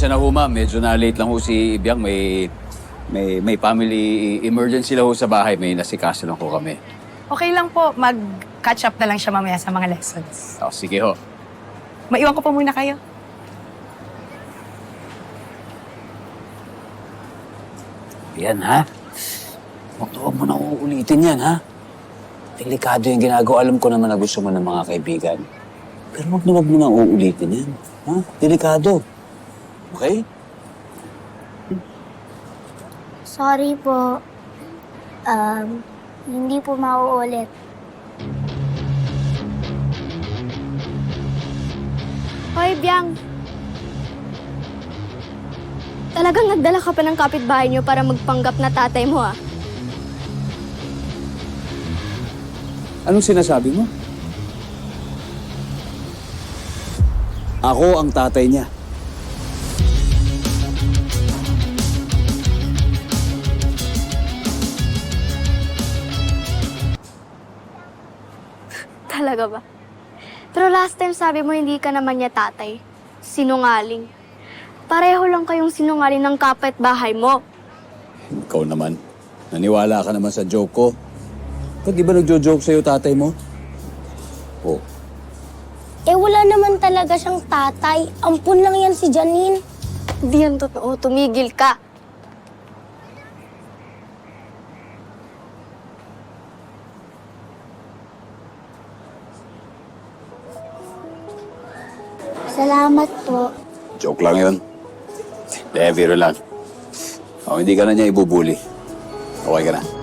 Pasensya na ho, ma'am. Medyo na-late lang ho si Ibiang. May family emergency lang ho sa bahay. May nasikaso lang ho kami. Okay lang po, mag-catch up na lang siya mamaya sa mga lessons. Oh, sige ho. Maiwan ko po muna kayo. Yan, ha? Huwag mo na uulitin yan, ha? Delikado yung ginagawa. Alam ko naman na gusto mo ng mga kaibigan. Pero huwag mo na uulitin yan. Ha? Delikado. Okay? Sorry po. Hindi po mauulit. Hoy, Biang. Talagang nagdala ka pa ng kapitbahay niyo para magpanggap na tatay mo, ah. Anong sinasabi mo? Ako ang tatay niya. Talaga ba? Pero last time sabi mo hindi ka naman niya tatay. Sinungaling. Pareho lang kayong sinungaling ng kapitbahay mo. Ikaw naman. Naniwala ka naman sa joke ko. Ba't di ba nagjo-joke sa'yo tatay mo? Oh, Eh wala naman talaga siyang tatay. Ampun lang yan si Janine. Hindi yan totoo. Tumigil ka. Salamat po. joke lang yun. Biro lang. Oh, hindi ka na niya ibubuli. Okay ka na.